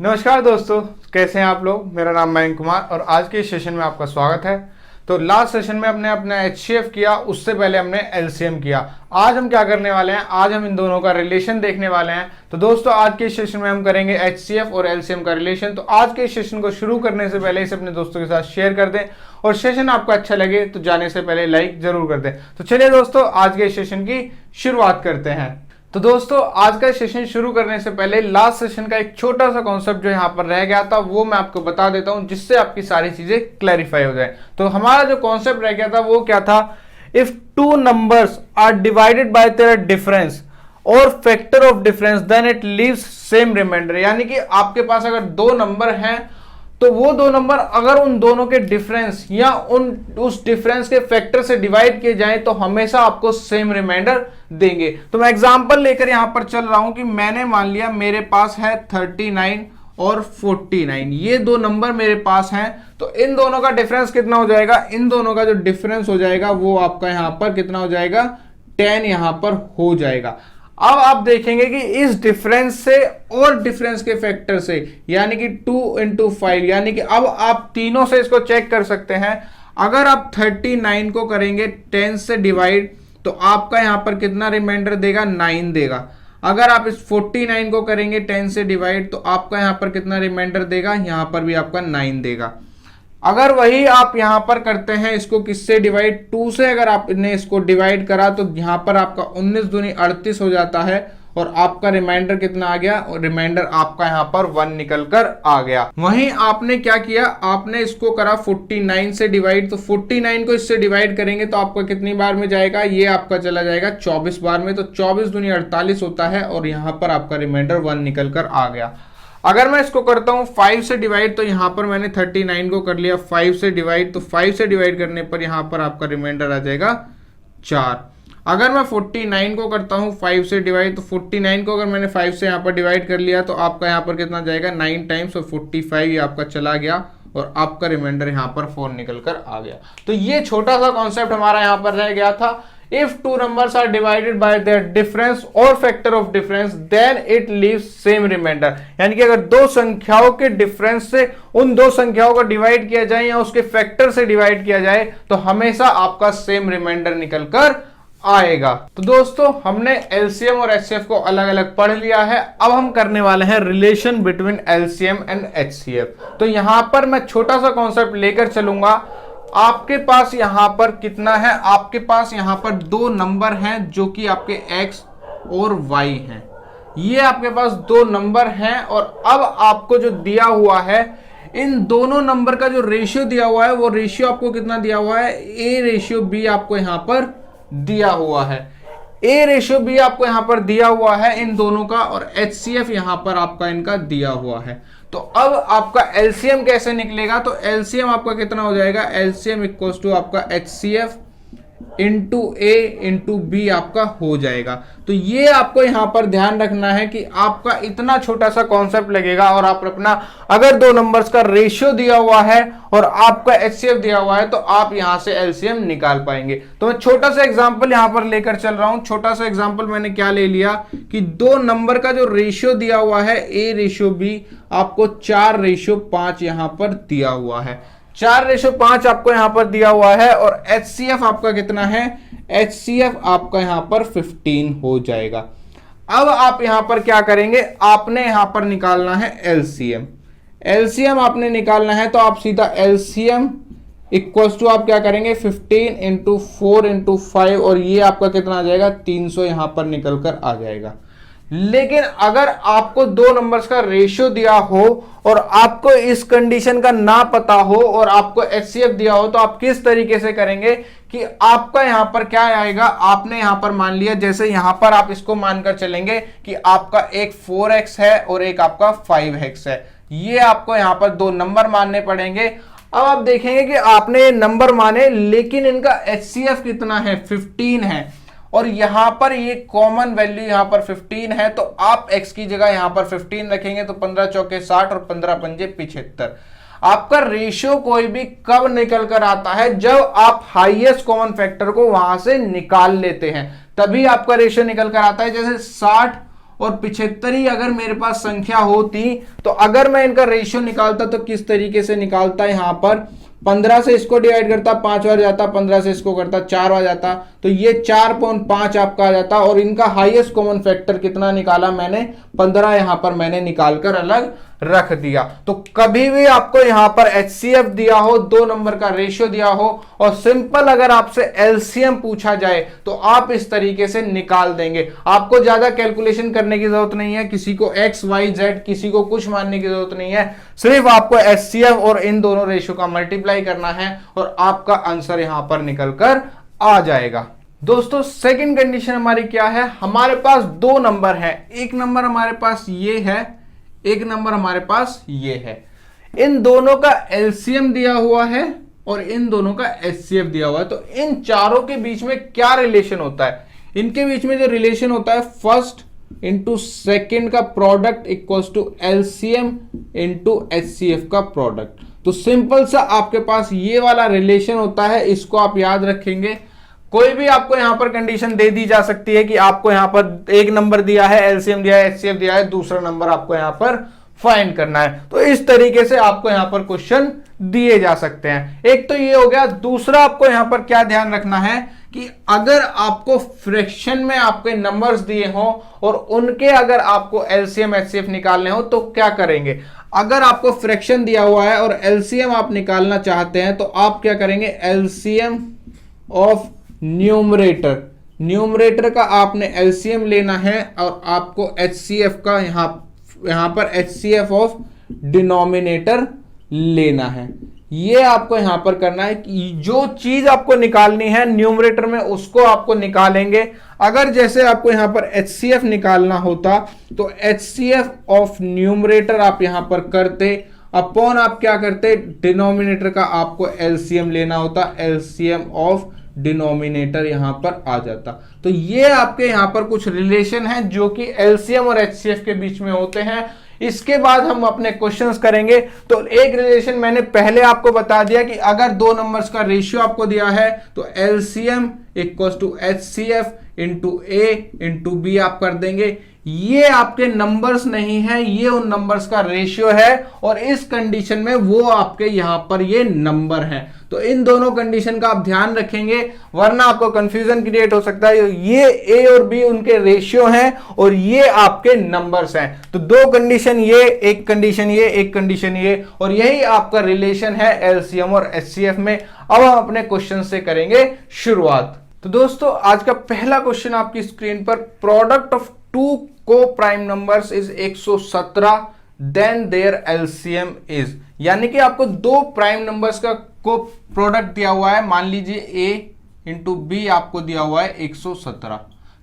नमस्कार दोस्तों, कैसे हैं आप लोग। मेरा नाम मयंक कुमार और आज के इस सेशन में आपका स्वागत है। तो लास्ट सेशन में हमने अपना एचसीएफ किया, उससे पहले हमने एलसीएम किया। आज हम क्या करने वाले हैं, आज हम इन दोनों का रिलेशन देखने वाले हैं। तो दोस्तों आज के इस सेशन में हम करेंगे एचसीएफ और एलसीएम का रिलेशन। तो आज के इस सेशन को शुरू करने से पहले इसे अपने दोस्तों के साथ शेयर कर दें और सेशन आपको अच्छा लगे तो जाने से पहले लाइक जरूर कर दें। तो चलिए दोस्तों आज के इस सेशन की शुरुआत करते हैं। तो दोस्तों आज का सेशन शुरू करने से पहले लास्ट सेशन का एक छोटा सा कॉन्सेप्ट जो यहाँ पर रह गया था वो मैं आपको बता देता हूँ, जिससे आपकी सारी चीजें क्लैरिफाई हो जाए। तो हमारा जो कॉन्सेप्ट रह गया था वो क्या था, if two numbers are divided by their difference or factor of difference then it leaves same remainder. यानी कि आपके पास अगर दो नंबर हैं तो वो दो नंबर अगर उन दोनों के डिफरेंस या उस डिफरेंस के फैक्टर से डिवाइड किए जाएं तो हमेशा आपको सेम रिमाइंडर देंगे। तो मैं एग्जांपल लेकर यहां पर चल रहा हूं कि मैंने मान लिया मेरे पास है 39 और 49, ये दो नंबर मेरे पास हैं। तो इन दोनों का डिफरेंस कितना हो जाएगा, इन दोनों का जो डिफरेंस हो जाएगा वो आपका यहां पर कितना हो जाएगा, 10 यहां पर हो जाएगा। अब आप देखेंगे कि इस डिफरेंस से और डिफरेंस के फैक्टर से यानी कि 2 into 5, यानी कि अब आप तीनों से इसको चेक कर सकते हैं। अगर आप 39 को करेंगे 10 से डिवाइड तो आपका यहां पर कितना रिमाइंडर देगा, 9 देगा। अगर आप इस 49 को करेंगे 10 से डिवाइड तो आपका यहां पर कितना रिमाइंडर देगा, यहां पर भी आपका 9 देगा। अगर वही आप यहां पर करते हैं इसको किससे डिवाइड, 2 से अगर आपने इसको डिवाइड करा तो यहां पर आपका 19 दूनी 38 हो जाता है और आपका रिमाइंडर कितना आ गया, और रिमाइंडर आपका यहां पर 1 निकल कर आ गया। वहीं आपने क्या किया, आपने इसको करा 49 से डिवाइड, तो 49 को इससे डिवाइड करेंगे तो आपका कितनी बार में जाएगा, ये आपका चला जाएगा 24 बार में। तो 24 दूनी 48 होता है और यहां पर आपका रिमाइंडर 1 निकल कर आ गया। अगर मैं इसको करता हूं 5 से डिवाइड तो यहां पर मैंने 39 को कर लिया 5 से डिवाइड, तो 5 से डिवाइड करने पर यहां पर आपका रिमाइंडर आ जाएगा 4। अगर मैं 49 को करता हूं 5 से डिवाइड, तो 49 को अगर मैंने 5 से यहां पर डिवाइड कर लिया तो आपका यहां पर कितना जाएगा, 9 टाइम्स और 45 ये आपका चला गया और आपका रिमाइंडर यहां पर 4 निकल कर आ गया। तो ये छोटा सा कॉन्सेप्ट हमारा यहां पर रह गया था। If two numbers are divided by their difference or factor of difference, then it leaves same remainder। यानी कि अगर दो संख्याओं के डिफरेंस से उन दो संख्याओं को डिवाइड किया जाए या उसके फैक्टर से डिवाइड किया जाए तो हमेशा आपका सेम रिमाइंडर निकल कर आएगा। तो दोस्तों हमने एलसीएम और एचसीएफ को अलग अलग पढ़ लिया है। अब हम करने वाले हैं relation between LCM and HCF. तो यहां पर मैं छोटा सा कॉन्सेप्ट लेकर चलूंगा। आपके पास यहां पर कितना है, आपके पास यहां पर दो नंबर हैं जो कि आपके x और y हैं। ये आपके पास दो नंबर हैं और अब आपको जो दिया हुआ है इन दोनों नंबर का जो रेशियो दिया हुआ है वो रेशियो आपको कितना दिया हुआ है, a रेशियो b आपको यहां पर दिया हुआ है। a रेशियो b आपको यहां पर दिया हुआ है इन दोनों का, और HCF यहां पर आपका इनका दिया हुआ है। तो अब आपका एलसीएम कैसे निकलेगा, तो एलसीएम आपका कितना हो जाएगा, एलसीएम इक्वल्स टू आपका HCF इंटू ए इंटू बी आपका हो जाएगा। तो ये आपको यहां पर ध्यान रखना है कि आपका इतना छोटा सा कॉन्सेप्ट लगेगा और आप अपना अगर दो नंबर्स का रेशियो दिया हुआ है और आपका एचसीएफ दिया हुआ है तो आप यहां से एलसीएम निकाल पाएंगे। तो मैं छोटा सा एग्जांपल यहां पर लेकर चल रहा हूं। छोटा सा एग्जांपल मैंने क्या ले लिया कि दो नंबर का जो रेशियो दिया हुआ है ए रेशियो बी, आपको 4:5 यहां पर दिया हुआ है। 4:5 आपको यहां पर दिया हुआ है और HCF आपका कितना है, HCF आपका यहां पर 15 हो जाएगा। अब आप यहां पर क्या करेंगे, आपने यहां पर निकालना है LCM। LCM आपने निकालना है तो आप सीधा LCM इक्वल्स टू आप क्या करेंगे 15 इंटू 4 इंटू 5 और ये आपका कितना आ जाएगा 300 यहां पर निकल कर आ जाएगा। लेकिन अगर आपको दो नंबर्स का रेशियो दिया हो और आपको इस कंडीशन का ना पता हो और आपको एचसीएफ दिया हो तो आप किस तरीके से करेंगे कि आपका यहां पर क्या आएगा, आपने यहां पर मान लिया, जैसे यहां पर आप इसको मानकर चलेंगे कि आपका एक 4x है और एक आपका 5x है। ये आपको यहां पर दो नंबर मानने पड़ेंगे। अब आप देखेंगे कि आपने नंबर माने लेकिन इनका एचसीएफ कितना है, 15 है और यहां पर ये कॉमन वैल्यू यहां पर 15 है तो आप x की जगह यहां पर 15 रखेंगे तो 15 चौके 60 और 15 पंजे 75। आपका रेशियो कोई भी कब निकल कर आता है, जब आप हाईएस्ट कॉमन फैक्टर को वहां से निकाल लेते हैं, तभी आपका रेशियो निकल कर आता है। जैसे 60 और 75 ही अगर मेरे पास संख्या होती तो अगर मैं इनका रेशियो निकालता तो किस तरीके से निकालता, यहां पर 15 से इसको डिवाइड करता 5 बार जाता, 15 से इसको करता 4 बार जाता, तो ये 4.5 आपका आ जाता। और इनका हाईएस्ट कॉमन फैक्टर कितना निकाला मैंने, 15 यहां पर मैंने निकालकर अलग रख दिया। तो कभी भी आपको यहां पर HCF दिया हो, 2 नंबर का रेशियो दिया हो और सिंपल अगर आपसे LCM पूछा जाए तो आप इस तरीके से निकाल देंगे। आपको ज्यादा कैलकुलेशन करने की जरूरत नहीं है, किसी को X Y Z किसी को कुछ मानने की जरूरत नहीं है, सिर्फ आपको HCF और इन दोनों रेशियो का मल्टीप्लाई करना है और आपका आंसर यहां पर निकल कर आ जाएगा। दोस्तों सेकंड कंडीशन हमारी क्या है, हमारे पास 2 नंबर है, एक नंबर हमारे पास ये है, एक नंबर हमारे पास ये है। इन दोनों का LCM दिया हुआ है और इन दोनों का HCF दिया हुआ है। तो इन चारों के बीच में क्या रिलेशन होता है, इनके बीच में जो रिलेशन होता है फर्स्ट इंटू सेकेंड का product equals to LCM into HCF का प्रोडक्ट। तो सिंपल सा आपके पास ये वाला रिलेशन होता है, इसको आप याद रखेंगे। कोई भी आपको यहां पर कंडीशन दे दी जा सकती है कि आपको यहां पर एक नंबर दिया है, LCM दिया है, HCF दिया है, दूसरा नंबर आपको यहां पर फाइंड करना है। तो इस तरीके से आपको यहां पर क्वेश्चन दिए जा सकते हैं। एक तो ये हो गया। दूसरा आपको यहां पर क्या ध्यान रखना है कि अगर आपको फ्रैक्शन में आपके नंबर्स दिए हों और उनके अगर आपको LCM HCF निकालने हो तो क्या करेंगे। अगर आपको फ्रैक्शन दिया हुआ है और LCM आप निकालना चाहते हैं तो आप क्या करेंगे, LCM ऑफ न्यूमरेटर का आपने LCM लेना है और आपको HCF का यहां पर HCF ऑफ डिनोमिनेटर लेना है। ये आपको यहां पर करना है कि जो चीज आपको निकालनी है न्यूमरेटर में उसको आपको निकालेंगे। अगर जैसे आपको यहां पर HCF निकालना होता तो HCF ऑफ न्यूमरेटर आप यहां पर करते, अपॉन आप क्या करते, डिनोमिनेटर का आपको LCM लेना होता, LCM ऑफ डिनोमिनेटर यहां पर आ जाता। तो ये आपके यहां पर कुछ रिलेशन है जो कि LCM और HCF के बीच में होते हैं। इसके बाद हम अपने क्वेश्चंस करेंगे। तो एक रिलेशन मैंने पहले आपको बता दिया कि अगर 2 नंबर्स का रेशियो आपको दिया है तो LCM equals to HCF into A into B आप कर देंगे। ये आपके नंबर्स नहीं है, ये उन नंबर्स का रेशियो है और इस कंडीशन में वो आपके यहां पर ये नंबर है। तो इन दोनों कंडीशन का आप ध्यान रखेंगे वरना आपको कंफ्यूजन क्रिएट हो सकता है। ये A और B उनके रेशियो हैं और ये आपके नंबर्स हैं। तो 2 कंडीशन ये, एक कंडीशन ये, एक कंडीशन ये, और यही आपका रिलेशन है LCM और HCF में। अब हम अपने क्वेश्चन से करेंगे शुरुआत। तो दोस्तों आज का पहला क्वेश्चन आपकी स्क्रीन पर, प्रोडक्ट ऑफ 2 को prime numbers is 117 then their LCM is, यानी कि आपको 2 प्राइम नंबर्स का को प्रोडक्ट दिया हुआ है, मान लीजिए A इंटू B आपको दिया हुआ है 117।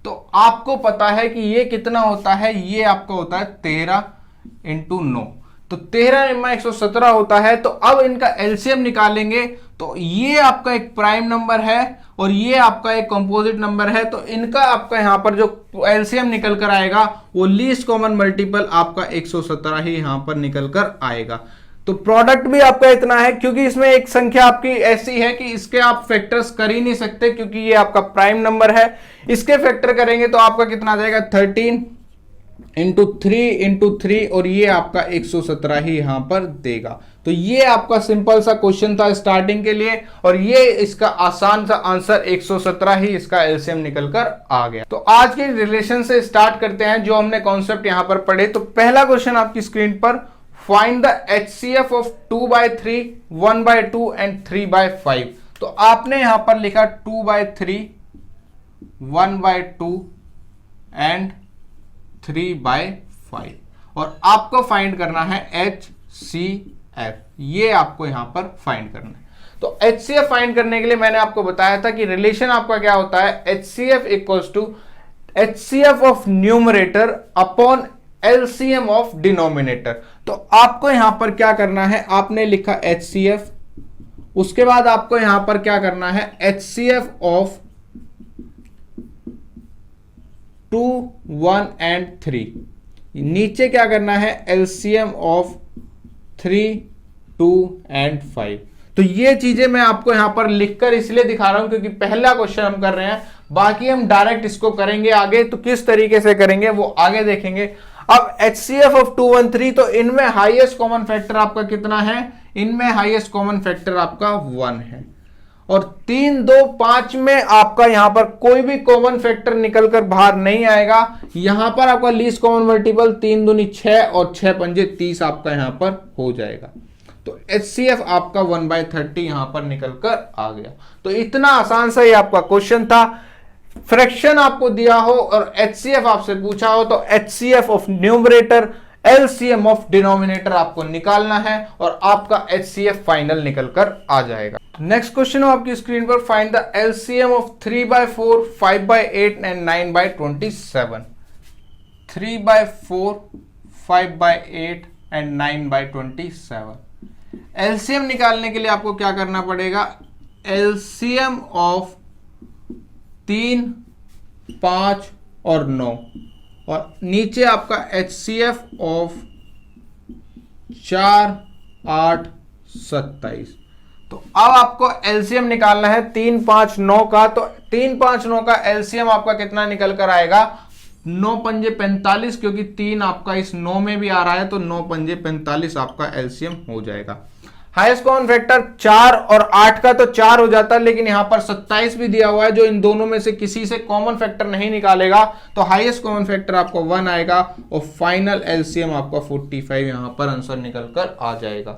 तो आपको पता है कि ये कितना होता है, ये आपका होता है 13 इंटू 9, तो 13 इमा 117 होता है। तो अब इनका LCM निकालेंगे तो ये आपका एक प्राइम नंबर है और ये आपका एक कंपोजिट नंबर है। तो इनका आपका यहां पर जो LCM निकल कर आएगा वो लीस्ट कॉमन मल्टीपल आपका 117 ही यहां पर निकल कर आएगा। तो प्रोडक्ट भी आपका इतना है क्योंकि इसमें एक संख्या आपकी ऐसी है कि इसके आप फैक्टर्स कर ही नहीं सकते क्योंकि ये आपका प्राइम नंबर है। इसके फैक्टर करेंगे तो आपका कितना आ जाएगा, 13 इंटू 3 और ये आपका 117 ही यहां पर देगा। तो ये आपका सिंपल सा क्वेश्चन था स्टार्टिंग के लिए और ये इसका आसान सा आंसर 117 ही इसका LCM निकल कर आ गया। तो आज के रिलेशन से स्टार्ट करते हैं जो हमने कॉन्सेप्ट यहां पर पढ़े। तो पहला क्वेश्चन आपकी स्क्रीन पर, find the HCF of 2/3, 1/2 and 3/5। तो आपने यहां पर लिखा 2/3, 1/2 एंड 3/5 और आपको फाइंड करना है HCF, ये आपको यहां पर फाइंड करना है। तो HCF फाइंड करने के लिए मैंने आपको बताया था कि रिलेशन आपका क्या होता है, HCF equals to HCF of numerator upon LCM of denominator. तो आपको यहां पर क्या करना है, आपने लिखा HCF, उसके बाद आपको यहां पर क्या करना है, HCF ऑफ 2, 1 एंड 3। नीचे क्या करना है, LCM ऑफ 3, 2 एंड 5। तो ये चीजें मैं आपको यहां पर लिखकर इसलिए दिखा रहा हूं क्योंकि पहला क्वेश्चन हम कर रहे हैं, बाकी हम डायरेक्ट इसको करेंगे आगे, तो किस तरीके से करेंगे वो आगे देखेंगे। अब HCF ऑफ 213, तो इनमें हाईएस्ट कॉमन फैक्टर आपका कितना है, इनमें हाईएस्ट कॉमन फैक्टर आपका 1 है, और 3, 2, 5 में आपका यहां पर कोई भी कॉमन फैक्टर निकलकर बाहर नहीं आएगा। यहां पर आपका लीस्ट कॉमन मल्टीपल 3 दूनी 6 और 6 पंजे 30 आपका यहां पर हो जाएगा। तो HCF आपका 1/30 यहां पर निकलकर आ गया। तो इतना आसान सा ये आपका क्वेश्चन था। फ्रैक्शन आपको दिया हो और HCF आपसे पूछा हो तो HCF of numerator, LCM of denominator आपको निकालना है और आपका HCF फाइनल निकलकर आ जाएगा। नेक्स्ट क्वेश्चन हो आपकी स्क्रीन पर, find the LCM of 3/4, 5/8 and 9/27। 3/4, 5/8 and 9/27। LCM निकालने के लिए आपको क्या करना पड़ेगा, LCM ऑफ 3, 5 और 9, और नीचे आपका HCF ऑफ 4, 8, 27। तो अब आपको LCM निकालना है 3, 5, 9 का। तो 3, 5, 9 का LCM आपका कितना निकल कर आएगा, 9 पंजे 45, क्योंकि 3 आपका इस 9 में भी आ रहा है तो 9 पंजे 45 आपका LCM हो जाएगा। हाईएस्ट कॉमन फैक्टर 4 और 8 का तो 4 हो जाता है, लेकिन यहां पर 27 भी दिया हुआ है जो इन दोनों में से किसी से कॉमन फैक्टर नहीं निकालेगा, तो हाईएस्ट कॉमन फैक्टर आपको 1 आएगा और फाइनल LCM आपका 45 यहां पर आंसर निकलकर आ जाएगा।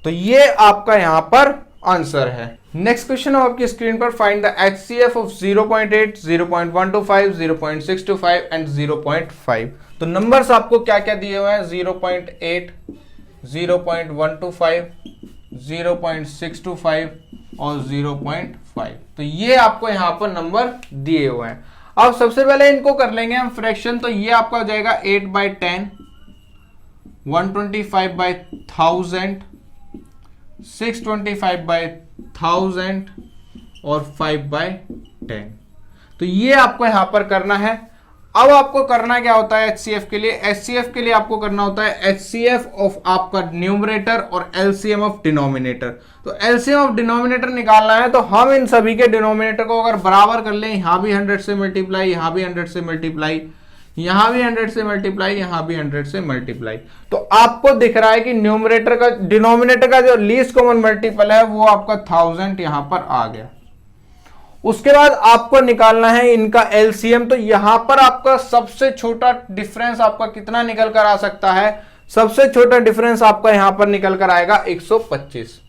तो ये आपका यहां पर आंसर है। नेक्स्ट क्वेश्चन है आपकी स्क्रीन पर, find the HCF of 0.8, 0.125, 0.625 and 0.5। तो नंबर्स आपको क्या क्या दिए हुए हैं, 0.8, 0.125, 0.625 और 0.5। तो ये आपको यहां पर नंबर दिए हुए हैं। अब सबसे पहले इनको कर लेंगे हम फ्रैक्शन। तो ये आपका हो जाएगा 8/10, 125/1000, 625/1000 और 5/10। तो ये आपको यहां पर करना है। अब आपको करना क्या होता है HCF के लिए, HCF के लिए आपको करना होता है HCF ऑफ आपका न्यूमरेटर और LCM ऑफ डिनोमिनेटर। तो LCM ऑफ डिनोमिनेटर निकालना है, तो हम इन सभी के डिनोमिनेटर को अगर बराबर कर लें, यहां भी 100 से मल्टीप्लाई, यहां भी 100 से मल्टीप्लाई, यहां भी 100 से मल्टीप्लाई, यहां भी 100 से मल्टीप्लाई, तो आपको दिख रहा है कि न्यूमरेटर का डिनोमिनेटर का जो लीस्ट कॉमन मल्टीपल है वो आपका 1000 यहां पर आ गया। उसके बाद आपको निकालना है इनका LCM। तो यहां पर आपका सबसे छोटा डिफरेंस आपका कितना निकल कर आ सकता है, सबसे छोटा डिफरेंस आपका यहां पर निकल कर आएगा 125।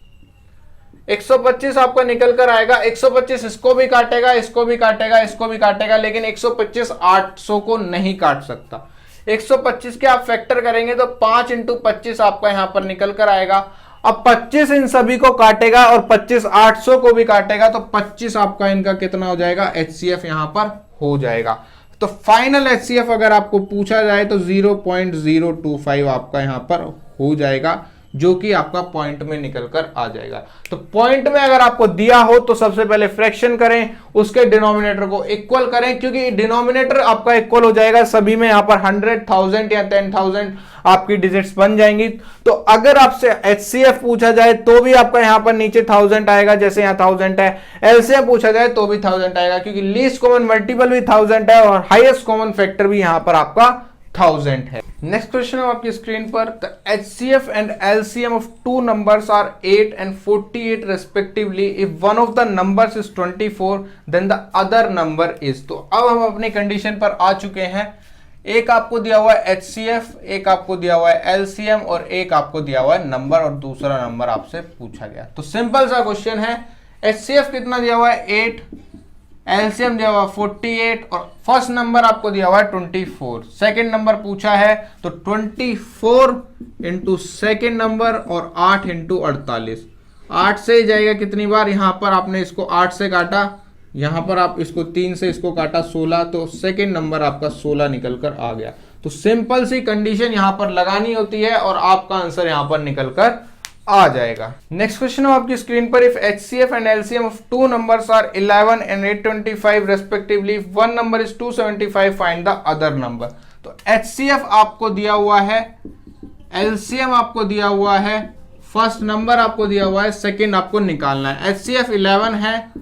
125 आपका निकल कर आएगा। 125 इसको भी काटेगा, इसको भी काटेगा, इसको भी काटेगा, लेकिन 125 800 को नहीं काट सकता। 125 के आप फैक्टर करेंगे तो 5 × 25 आपका यहां पर निकल कर आएगा। अब 25 इन सभी को काटेगा और 25 800 को भी काटेगा, तो 25 आपका इनका कितना हो जाएगा, HCF यहां पर हो जाएगा। तो फाइनल HCF अगर आपको पूछा जाए तो 0.025 आपका यहां पर हो जाएगा, जो कि आपका पॉइंट में निकल कर आ जाएगा। तो पॉइंट में अगर आपको दिया हो तो सबसे पहले फ्रैक्शन करें, उसके डिनोमिनेटर को इक्वल करें, क्योंकि डिनोमिनेटर आपका इक्वल हो जाएगा सभी में। यहां पर 100, 1000 या 10,000 आपकी डिजिट्स बन जाएंगी। तो अगर आपसे HCF पूछा जाए तो भी आपका यहां पर नीचे 1000 आएगा, जैसे यहां 1000 है। LCM पूछा जाए तो भी 1000 आएगा, क्योंकि लीस्ट कॉमन मल्टीपल भी 1000 है और हाईएस्ट कॉमन फैक्टर भी यहां पर आपका 1000 है। नेक्स्ट क्वेश्चन है आपकी स्क्रीन पर, the HCF and LCM of 2 numbers are 8 and 48 respectively if one of the numbers is 24 then the other number is। तो अब हम अपनी कंडीशन पर आ चुके हैं। एक आपको दिया हुआ है HCF, एक आपको दिया हुआ है LCM और एक आपको दिया हुआ है नंबर और दूसरा नंबर आपसे पूछा गया। तो सिंपल सा क्वेश्चन है, HCF कितना दिया हुआ है 8, LCM दिया हुआ 48 और फर्स्ट नंबर आपको दिया हुआ है 24। सेकंड नंबर पूछा है तो 24 इंटू सेकेंड नंबर और 8 इंटू 48। 8 से ही जाएगा कितनी बार, यहां पर आपने इसको 8 से काटा, यहां पर आप इसको 3 से इसको काटा 16, तो सेकंड नंबर आपका 16 निकल कर आ गया। तो सिंपल सी कंडीशन यहां पर लगानी होती है और आपका आंसर यहां पर निकल कर आ जाएगा। नेक्स्ट क्वेश्चन है आपकी स्क्रीन पर, if HCF and LCM of 2 numbers are 11 and 825 respectively, if one number is 275 find the other number. तो HCF आपको दिया हुआ है, LCM आपको दिया हुआ है फर्स्ट नंबर आपको दिया हुआ है, सेकंड आपको निकालना है। HCF 11 है,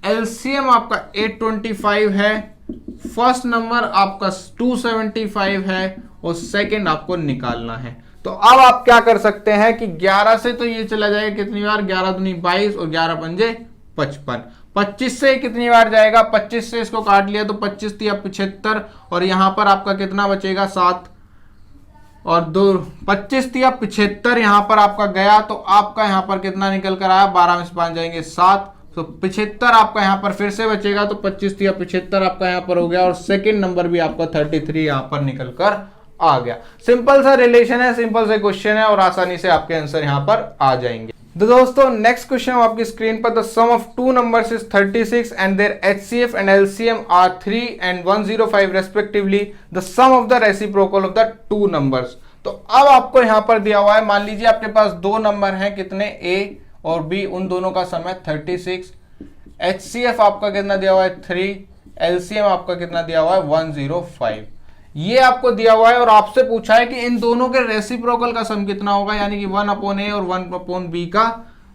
LCM आपका 825 है, फर्स्ट नंबर आपका 275 है और सेकंड आपको निकालना है। तो अब आप क्या कर सकते हैं कि 11 से तो ये चला जाएगा कितनी बार, 11 दूनी 22 और 11 पंजे 55। 25 से कितनी बार जाएगा, 25 से इसको काट लिया तो 25 तिया 75 और यहां पर आपका कितना बचेगा 7 और 2, 25 तिया 75 यहां पर आपका गया तो आपका यहां पर कितना निकल कर आया, 12 में से 5 जाएंगे 7, तो 75 आपका यहां पर फिर से बचेगा तो 25 तिया 75 आपका यहां पर हो गया और सेकंड नंबर भी आपका 33 यहां पर निकल कर आ गया। सिंपल सा रिलेशन है, सिंपल सा क्वेश्चन है और आसानी से आपके आंसर यहां पर आ जाएंगे। तो दोस्तों नेक्स्ट क्वेश्चन आपकी स्क्रीन पर, the sum of two numbers is 36 and their HCF and LCM are 3 and 105 respectively, the sum of the reciprocal of the two numbers. तो अब आपको यहां पर दिया हुआ है, मान लीजिए आपके पास दो नंबर हैं, कितने A और B, उन दोनों का सम है 36, HCF आपका कितना दिया हुआ है 3, LCM आपका कितना दिया हुआ है 105। ये आपको दिया हुआ है और आपसे पूछा है कि इन दोनों के रेसिप्रोकल का सम कितना होगा, यानी कि 1/A और 1/B का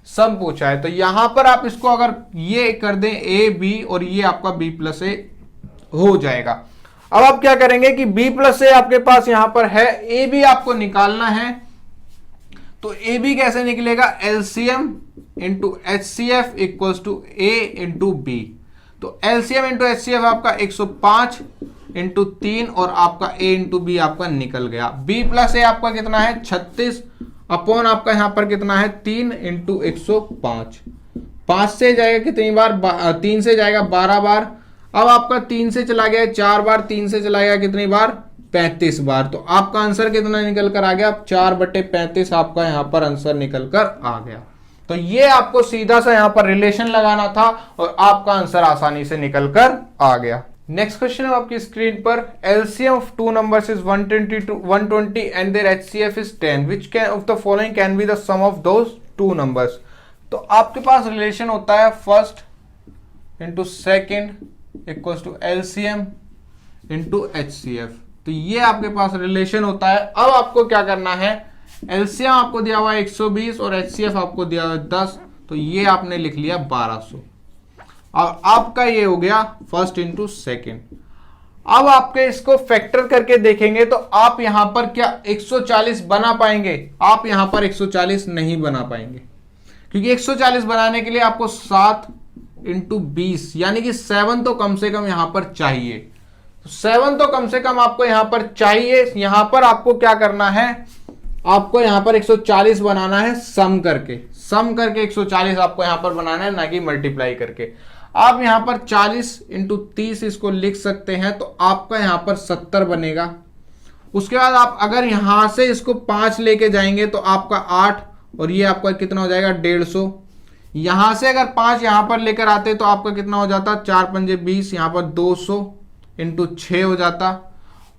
सम पूछा है। तो यहां पर आप इसको अगर ये कर दें A B और ये आपका B+A हो जाएगा। अब आप क्या करेंगे कि B+A आपके पास यहां पर है, A B आपको निकालना है। तो A B कैसे निकलेगा, LCM into HCF equals to A into B। तो LCM इंटू HCF आपका 105 इंटू 3 और आपका A इंटू B आपका निकल गया। B+A आपका कितना है 36 अपॉन आपका यहां पर कितना है 3 इंटू 105। 5 से जाएगा कितनी बार, 3 से जाएगा 12 बार। अब आपका 3 से चला गया 4 बार, 3 से चला गया कितनी बार 35 बार। तो आपका आंसर कितना निकल कर आ गया, 4/35 आपका यहां पर आंसर निकल कर आ गया। तो ये आपको सीधा सा यहां पर रिलेशन लगाना था और आपका आंसर आसानी से निकल कर आ गया। नेक्स्ट क्वेश्चन है आपकी स्क्रीन पर, LCM of two numbers is 120 and their HCF is 10, which can of the following can be the sum of those two numbers. तो आपके पास रिलेशन होता है first into second equals to LCM into HCF। तो ये आपके पास relation होता है। अब आपको क्या करना है, LCM आपको दिया हुआ है 120 और HCF आपको दिया हुआ है 10, तो ये आपने लिख लिया 1200। और आपका ये हो गया फर्स्ट इंटू सेकेंड। अब आपके इसको फैक्टर करके देखेंगे तो आप यहां पर क्या 140 बना पाएंगे, आप यहां पर 140 नहीं बना पाएंगे, क्योंकि 140 बनाने के लिए आपको 7 इंटू 20 यानी कि 7 तो कम से कम यहां पर चाहिए। 7 तो कम से कम आपको यहां पर चाहिए। यहां पर आपको क्या करना है, आपको यहां पर 140 बनाना है सम करके 140 आपको यहां पर बनाना है, ना कि मल्टीप्लाई करके। आप यहां पर 40 इंटू 30 इसको लिख सकते हैं, तो आपका यहां पर 70 बनेगा। उसके बाद आप अगर यहां से इसको 5 लेके जाएंगे तो आपका 8 और ये आपका कितना हो जाएगा 150। यहां से अगर 5 यहां पर लेकर आते तो आपका कितना हो जाता, 4 पंजे 20, यहां पर 200 इंटू 6 हो जाता।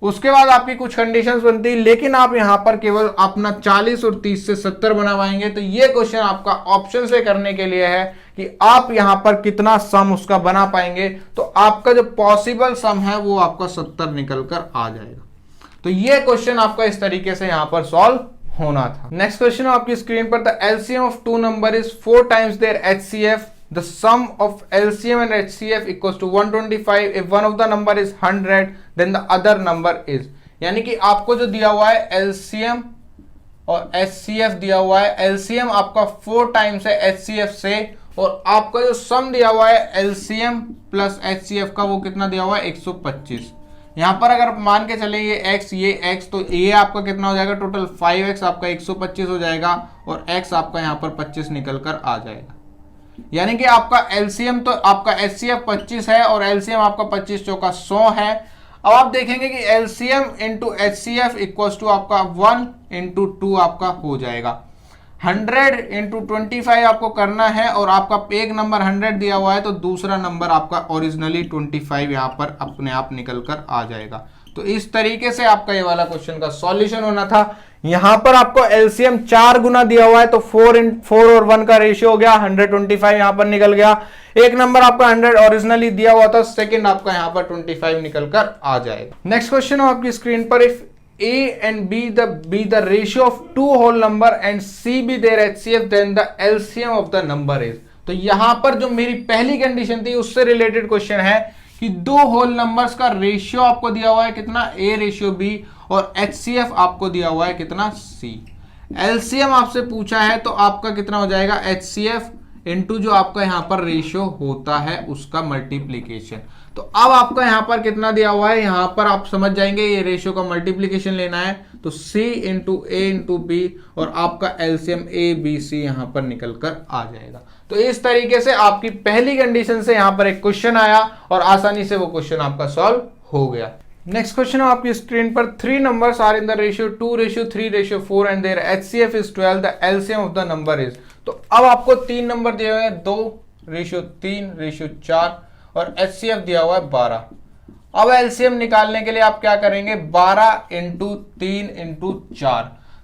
उसके बाद आपकी कुछ कंडीशंस बनती, लेकिन आप यहां पर केवल अपना 40 और 30 से 70 बना पाएंगे। तो ये क्वेश्चन आपका ऑप्शन से करने के लिए है कि आप यहां पर कितना सम उसका बना पाएंगे। तो आपका जो पॉसिबल सम है वो आपका 70 निकल कर आ जाएगा। तो ये क्वेश्चन आपका इस तरीके से यहां पर सॉल्व होना था। नेक्स्ट क्वेश्चन आपकी स्क्रीन पर, the LCM of two number is 4 times their HCF, the sum of LCM and HCF equals to 125. If one of the number is 100 then the other number is, यानी कि आपको जो दिया हुआ है LCM और HCF दिया हुआ है, LCM आपका 4 टाइम्स है HCF से और आपका जो सम दिया हुआ है LCM प्लस HCF का वो कितना दिया हुआ है 125। यहां पर अगर मान के चले ये x, तो ये आपका कितना हो जाएगा टोटल 5x आपका 125 हो जाएगा और x आपका यहां पर 25 निकल कर आ जाएगा। यानी कि आपका LCM तो आपका HCF 25 है और LCM आपका 25 चौका 100 है। अब आप देखेंगे कि LCM into HCF equals to आपका 1 इंटू 2 आपका हो जाएगा। 100 इंटू 25 आपको करना है और आपका एक नंबर 100 दिया हुआ है तो दूसरा नंबर आपका ओरिजिनली 25 यहाँ पर अपने आप निकल कर आ जाएगा। तो इस तरीके से आपका ये वाला क्वेश्चन का सॉल्यूशन होना था। यहां पर आपको LCM 4 गुना दिया हुआ है तो 4 और 1 का रेशियो हो गया, 125 यहां पर निकल गया। एक नंबर आपका 100 ओरिजिनली दिया हुआ था, सेकंड आपका यहां पर 25 निकल कर आ जाएगा। नेक्स्ट क्वेश्चन हो आपकी स्क्रीन पर, if A and B be the ratio of two whole number and C be their HCF, then the LCM of the number is। तो यहां पर जो मेरी पहली कंडीशन थी उससे रिलेटेड क्वेश्चन है कि दो होल नंबर्स का रेशियो आपको दिया हुआ है कितना, A रेशियो B, और HCF आपको दिया हुआ है कितना, C। LCM आपसे पूछा है तो आपका कितना हो जाएगा, HCF इनटू जो आपका यहां पर रेशियो होता है उसका मल्टीप्लीकेशन। तो अब आपका यहां पर कितना दिया हुआ है, यहां पर आप समझ जाएंगे ये रेशियो का मल्टीप्लीकेशन लेना है तो C into A into B और आपका LCM ABC यहां पर निकल कर आ जाएगा। तो इस तरीके से आपकी पहली कंडीशन से यहां पर एक क्वेश्चन आया और आसानी से वो क्वेश्चन आपका सॉल्व हो गया। नेक्स्ट क्वेश्चन है आपकी स्क्रीन पर, 3 numbers are in the ratio 2:3:4 and their HCF is 12, the LCM of the number is. तो अब आपको 3 नंबर दिए हुए हैं, 2:3:4 और HCF दिया हुआ है 12। अब LCM निकालने के लिए आप क्या करेंगे, 12 इंटू 3 इंटू 4।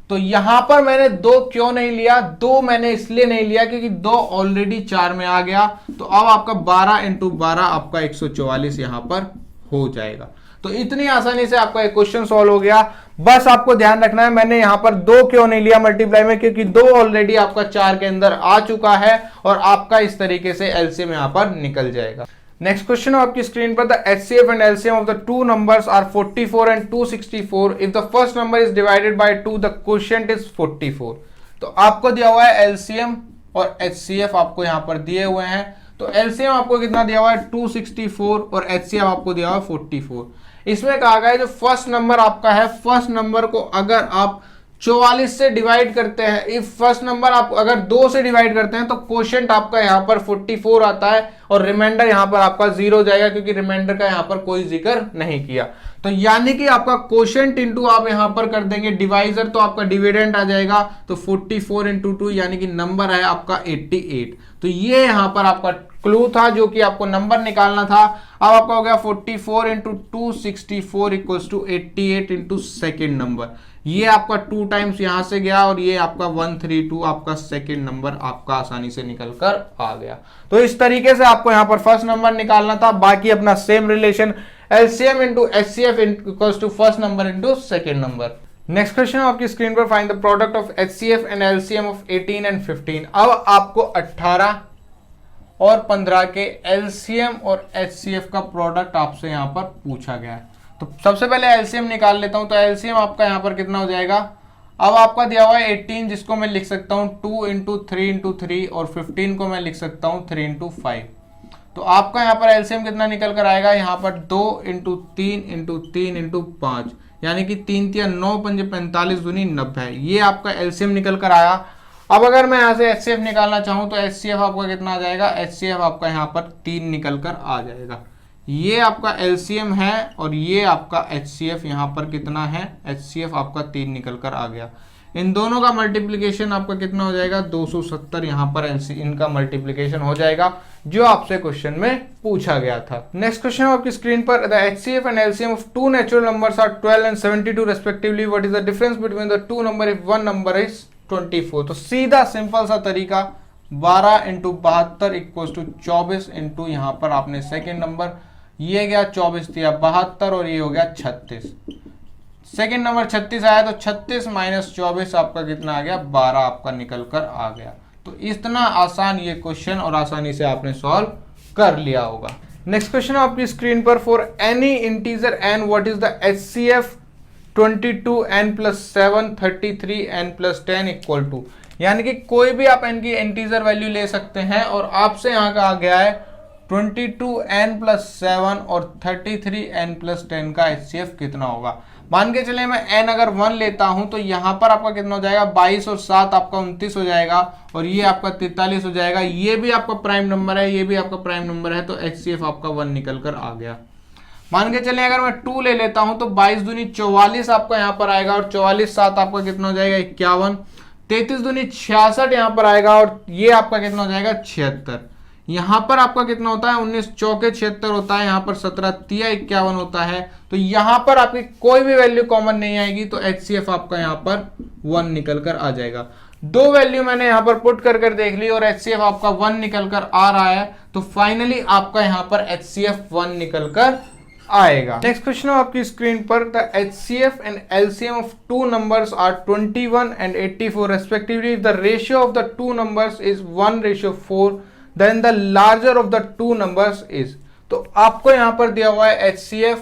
तो यहां पर मैंने 2 क्यों नहीं लिया, 2 मैंने इसलिए नहीं लिया क्योंकि 2 ऑलरेडी 4 में आ गया। तो अब आपका 12 इंटू 12 आपका 144 यहां पर हो जाएगा। तो इतनी आसानी से आपका एक क्वेश्चन सॉल्व हो गया। बस आपको ध्यान रखना है मैंने यहां पर 2 क्यों नहीं लिया मल्टीप्लाई में, क्योंकि 2 ऑलरेडी आपका 4 के अंदर आ चुका है और आपका इस तरीके से एलसीएम यहां पर निकल जाएगा। नेक्स्ट क्वेश्चन है आपकी स्क्रीन पर, the HCF and LCM of the two numbers are 44 and 264। If the first number is divided by 2 the quotient is 44। तो आपको दिया हुआ है LCM और HCF आपको यहां पर दिए हुए हैं। तो LCM आपको कितना दिया हुआ है 264 और HCF आपको दिया हुआ है 44। इसमें कहा गया है जो फर्स्ट नंबर आपका है, फर्स्ट नंबर को अगर आप 44 से डिवाइड करते हैं, इफ फर्स्ट नंबर आप अगर 2 से डिवाइड करते हैं तो क्वोशिएंट आपका यहां पर 44 आता है और रिमाइंडर यहां पर आपका 0 हो जाएगा क्योंकि रिमाइंडर का यहां पर कोई जिक्र नहीं किया। तो यानी कि आपका क्वोशिएंट इंटू आप यहां पर कर देंगे डिवाइजर तो आपका डिविडेंड आ जाएगा। तो 44 इंटू 2 यानी कि नंबर है आपका 88। तो ये यहां पर आपका क्लू था जो कि आपको नंबर निकालना था। अब आपका हो गया 44 into 264 equals to 88 into second number. ये आपका 2 टाइम्स यहां से गया और ये आपका 132 आपका सेकेंड नंबर आपका आसानी से निकल कर आ गया। तो इस तरीके से आपको यहां पर फर्स्ट नंबर निकालना था। बाकी अपना same relation LCM into HCF equals to first number into second number. Next question आपकी स्क्रीन पर, find the product of HCF and LCM of 18 and 15। अब आपको 18 और 15 के LCM और HCF का प्रोडक्ट आपसे यहां पर पूछा गया है। तो सबसे पहले LCM निकाल लेता हूं। तो LCM आपका यहां पर कितना हो जाएगा, अब आपका दिया हुआ है 18 जिसको मैं लिख सकता हूं 2 इंटू 3 इंटू 3 और 15 को मैं लिख सकता हूं 3 इंटू 5। तो आपका यहां पर LCM कितना निकल कर आएगा, यहां पर 2 इंटू 3 इंटू 3 इंटू 5 यानी कि 3 3 9 5 45 दूनी 90। ये आपका LCM निकल कर आया। अब अगर मैं यहां से HCF निकालना चाहूं तो HCF आपका कितना आ जाएगा, HCF आपका यहां पर 3 निकल कर आ जाएगा। ये आपका LCM है और ये आपका HCF यहां पर कितना है, HCF आपका 3 निकल कर आ गया। इन दोनों का मल्टीप्लिकेशन आपका कितना हो जाएगा, 270 यहां पर इनका मल्टीप्लिकेशन हो जाएगा जो आपसे क्वेश्चन में पूछा गया था। नेक्स्ट क्वेश्चन आपकी स्क्रीन पर, the HCF and LCM of 2 natural numbers are 12 and 72 respectively. What is the difference between the 2 number if one number is 24। तो सीधा सिंपल सा तरीका 12 इंटू 72 इक्वल टू 24 इंटू यहां पर आपने सेकेंड नंबर, ये गया 24 दिया 72 और ये हो गया 36। सेकेंड नंबर 36 आया तो 36 माइनस 24 आपका कितना आ गया, 12 आपका निकल कर आ गया। तो इतना आसान ये क्वेश्चन और आसानी से आपने सॉल्व कर लिया होगा। नेक्स्ट क्वेश्चन आपकी स्क्रीन पर, for any integer n what is the HCF 22n plus 7 33n plus 10 equal to. यानी कि कोई भी आप n की इंटीजर वैल्यू ले सकते हैं और आपसे यहाँ का आ गया है 22n प्लस 7 और 33n प्लस 10 का HCF कितना होगा। मान के चले मैं n अगर 1 लेता हूं तो यहां पर आपका कितना हो जाएगा, 22 और 7 आपका 29 हो जाएगा और ये आपका 43 हो जाएगा। ये भी आपका प्राइम नंबर है, ये भी आपका प्राइम नंबर है, तो HCF आपका 1 निकल कर आ गया। मान के चले अगर मैं 2 ले लेता हूं तो 22 दूनी 44 आपका यहां पर आएगा और 44 7 आपका कितना हो जाएगा 51, 33 दूनी 66 यहां पर आएगा और ये आपका कितना हो जाएगा 76। यहां पर आपका कितना होता है 19 चौके 76 होता है, यहां पर 17 तिया 51 होता है। तो यहां पर आपकी कोई भी वैल्यू कॉमन नहीं आएगी तो HCF आपका यहां पर 1 निकल कर आ जाएगा। 2 वैल्यू मैंने यहां पर पुट कर देख ली और HCF आपका 1 निकल कर आ रहा है। तो फाइनली आपका यहां पर HCF 1 निकल कर आएगा। नेक्स्ट क्वेश्चन है आपकी स्क्रीन पर, the HCF and LCM of two numbers are 21 and 84 respectively, the ratio of the two numbers is 1:4, then the larger of the two numbers is. तो आपको यहां पर दिया हुआ है HCF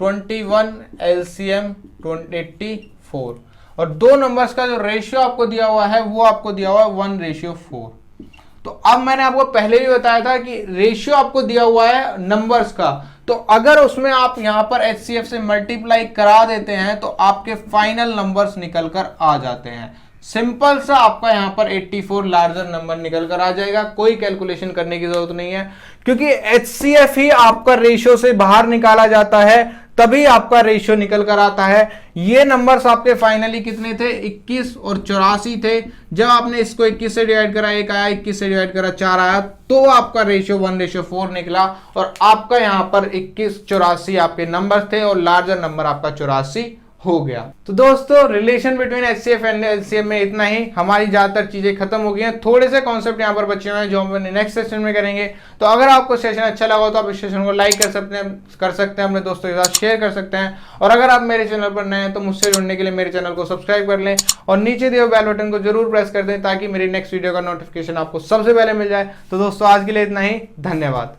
21, LCM 84 और दो नंबर्स का जो रेशियो आपको दिया हुआ है वो आपको दिया हुआ है 1:4। तो अब मैंने आपको पहले भी बताया था कि रेशियो आपको दिया हुआ है नंबर्स का, तो अगर उसमें आप यहां पर HCF से मल्टीप्लाई करा देते हैं तो आपके फाइनल नंबर्स निकल कर आ जाते हैं। सिंपल सा आपका यहां पर 84 लार्जर नंबर निकल कर आ जाएगा, कोई कैलकुलेशन करने की जरूरत नहीं है, क्योंकि HCF ही आपका रेशियो से बाहर निकाला जाता है तभी आपका रेशियो निकल कर आता है। ये नंबर्स आपके फाइनली कितने थे, 21 और 84 थे। जब आपने इसको 21 से डिवाइड करा 1 आया, 21 से डिवाइड करा 4 आया, तो आपका रेशियो 1:4 निकला और आपका यहां पर 21, 84 आपके नंबर थे और लार्जर नंबर आपका 84 हो गया। तो दोस्तों relation between HCF and LCM में इतना ही, हमारी ज्यादातर चीजें खत्म हो गई हैं, थोड़े से कॉन्सेप्ट यहाँ पर बचे हुए हैं जो हम नेक्स्ट सेशन में करेंगे। तो अगर आपको सेशन अच्छा लगा तो आप इस सेशन को लाइक कर सकते हैं, अपने दोस्तों के साथ शेयर कर सकते हैं, और अगर आप मेरे चैनल पर नए हैं तो मुझसे जुड़ने के लिए मेरे चैनल को सब्सक्राइब कर लें और नीचे दिए बेल बटन को जरूर प्रेस कर दें ताकि मेरी नेक्स्ट वीडियो का नोटिफिकेशन आपको सबसे पहले मिल जाए। तो दोस्तों आज के लिए इतना ही, धन्यवाद।